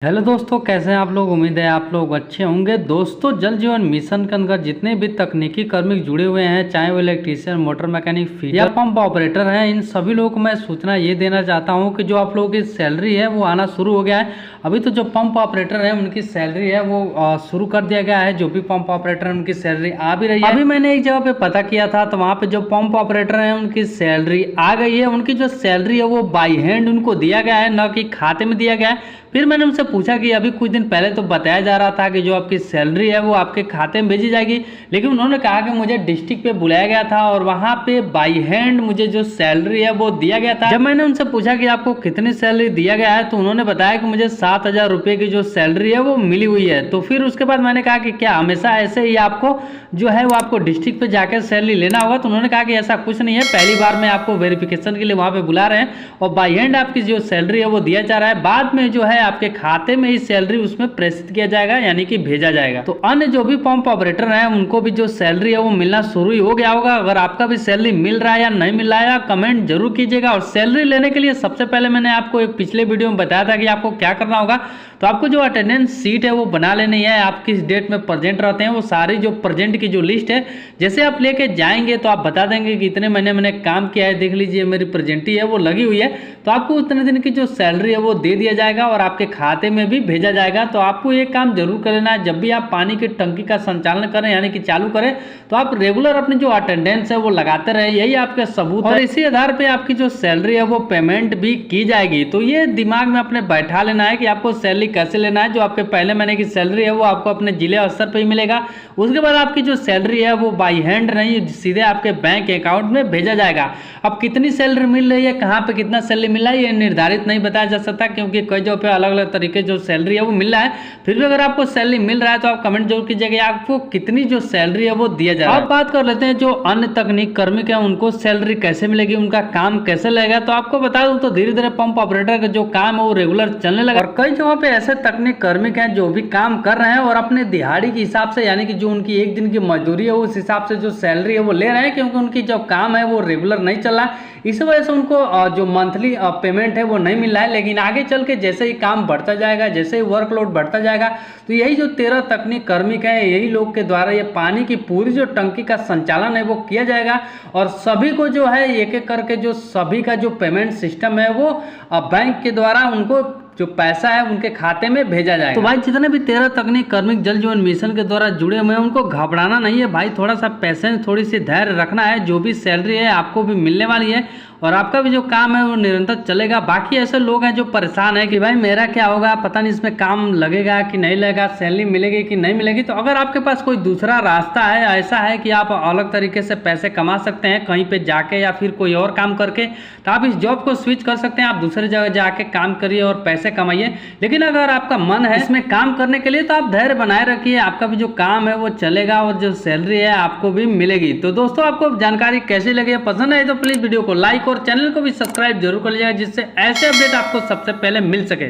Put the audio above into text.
Hello दोस्तों, कैसे हैं आप लोग। उम्मीद है आप लोग अच्छे होंगे। दोस्तों, जल जीवन मिशन के अंदर जितने भी तकनीकी कार्मिक जुड़े हुए हैं, चाहे वो इलेक्ट्रीशियन, मोटर मैकेनिक, फीडर या पंप ऑपरेटर हैं, इन सभी लोगों को मैं सूचना ये देना चाहता हूं कि जो आप लोगों की सैलरी है वो आना शुरू हो गया है। अभी तो जो पंप ऑपरेटर है उनकी सैलरी है वो शुरू कर दिया गया है। जो भी पंप ऑपरेटर है उनकी सैलरी आ भी रही है। अभी मैंने एक जगह पे पता किया था, तो वहाँ पे जो पंप ऑपरेटर है उनकी सैलरी आ गई है। उनकी जो सैलरी है वो बाई हैंड उनको दिया गया है, न कि खाते में दिया गया है। फिर मैंने उनसे पूछा कि अभी कुछ दिन पहले तो बताया जा रहा था कि जो आपकी सैलरी है वो आपके खाते में भेजी जाएगी, लेकिन उन्होंने कहा कि मुझे डिस्ट्रिक्ट पे बुलाया गया था और वहाँ पे बाई हैंड मुझे जो सैलरी है वो दिया गया था। जब मैंने उनसे पूछा कि आपको कितनी सैलरी दिया गया है, तो उन्होंने बताया कि मुझे 7,000 रुपये की जो सैलरी है वो मिली हुई है। तो फिर उसके बाद मैंने कहा कि क्या हमेशा ऐसे ही आपको जो है वो आपको डिस्ट्रिक्ट पे जाकर सैलरी लेना होगा। तो उन्होंने कहा कि ऐसा कुछ नहीं है, पहली बार में आपको वेरिफिकेशन के लिए वहाँ पे बुला रहे हैं और बाई हैंड आपकी जो सैलरी है वो दिया जा रहा है। बाद में जो है आपके खाते में ही सैलरी उसमें प्रेषित किया जाएगा, यानी कि भेजा जाएगा। तो अन्य जो भी पंप ऑपरेटर हैं उनको भी जो सैलरी है वो मिलना शुरू ही हो गया होगा। अगर आपका भी सैलरी मिल रहा है या नहीं मिल रहा है, कमेंट जरूर कीजिएगा। और सैलरी लेने के लिए सबसे पहले मैंने आपको एक पिछले वीडियो में बताया था कि आपको क्या करना होगा। तो आपको जो अटेंडेंस सीट है वो बना लेनी है। आप किस डेट में प्रेजेंट रहते हैं वो सारी जो प्रेजेंट की जो लिस्ट है, जैसे आप लेके जाएंगे तो आप बता देंगे कि इतने महीने मैंने काम किया है, देख लीजिए मेरी प्रेजेंटी है वो लगी हुई है। तो आपको उतने दिन की जो सैलरी है वो दे दिया जाएगा और आपके खाते में भी भेजा जाएगा। तो आपको एक काम जरूर कर लेना है, जब भी आप पानी की टंकी का संचालन करें यानी कि चालू करें, तो आप रेगुलर अपनी जो अटेंडेंस है वो लगाते रहे, यही आपके सबूत है। और इसी आधार पे आपकी जो सैलरी है वो पेमेंट भी की जाएगी। तो ये दिमाग में अपने बैठा लेना है कि आपको सैलरी कैसे लेना है। जो आपके पहले महीने की सैलरी है वो आपको अपने जिले स्तर पर ही मिलेगा। उसके बाद आपकी जो सैलरी है वो बाई हैंड नहीं, सीधे आपके बैंक अकाउंट में भेजा जाएगा। अब कितनी सैलरी मिल रही है, कहाँ पे कितना सैलरी मिल रहा है, ये निर्धारित नहीं बताया जा सकता, क्योंकि कई जगह पे अलग अलग तरीके जो सैलरी है वो मिल रहा है। फिर भी अगर आपको सैलरी मिल रहा है तो आप कमेंट जरूर कीजिएगा आपको कितनी जो सैलरी है वो दिया जा रहा है। अब बात कर लेते हैं जो अन्य तकनीक कर्मिक है उनको सैलरी कैसे मिलेगी, उनका काम कैसे लगेगा। तो आपको बता दूं तो धीरे धीरे पंप ऑपरेटर का जो काम है वो रेगुलर चलने लगा। और कई जगहों पे ऐसे तकनीक कर्मिक हैं जो भी काम कर रहे हैं और अपने दिहाड़ी के हिसाब से, यानी कि जो उनकी एक दिन की मजदूरी है उस हिसाब से जो सैलरी है वो ले रहे हैं, क्योंकि उनकी जो काम है वो रेगुलर नहीं चल रहा है। इस वजह से उनको जो मंथली पेमेंट है वो नहीं मिल रहा है। लेकिन आगे चल के जैसे ही काम बढ़ता जाएगा, जैसे ही वर्कलोड बढ़ता जाएगा, तो यही जो 13 तकनीक कर्मिक है, यही लोग के द्वारा ये पानी की पूरी जो टंकी का संचालन है वो किया जाएगा। और सभी को जो है एक एक करके जो सभी का जो पेमेंट सिस्टम है वो बैंक के द्वारा उनको जो पैसा है उनके खाते में भेजा जाएगा। तो भाई जितने भी 13 तकनीक कार्मिक जल जीवन मिशन के द्वारा जुड़े हुए हैं उनको घबराना नहीं है भाई, थोड़ा सा पेशेंस, थोड़ी सी धैर्य रखना है। जो भी सैलरी है आपको भी मिलने वाली है और आपका भी जो काम है वो निरंतर चलेगा। बाकी ऐसे लोग हैं जो परेशान है कि भाई मेरा क्या होगा, पता नहीं इसमें काम लगेगा कि नहीं लगेगा, सैलरी मिलेगी कि नहीं मिलेगी। तो अगर आपके पास कोई दूसरा रास्ता है, ऐसा है कि आप अलग तरीके से पैसे कमा सकते हैं कहीं पे जाके या फिर कोई और काम करके, तो आप इस जॉब को स्विच कर सकते हैं। आप दूसरी जगह जाके काम करिए और पैसे कमाइए। लेकिन अगर आपका मन है इसमें काम करने के लिए तो आप धैर्य बनाए रखिए, आपका भी जो काम है वो चलेगा और जो सैलरी है आपको भी मिलेगी। तो दोस्तों, आपको जानकारी कैसी लगी, पसंद है तो प्लीज वीडियो को लाइक और चैनल को भी सब्सक्राइब जरूर कर लीजिएगा, जिससे ऐसे अपडेट आपको सबसे पहले मिल सके।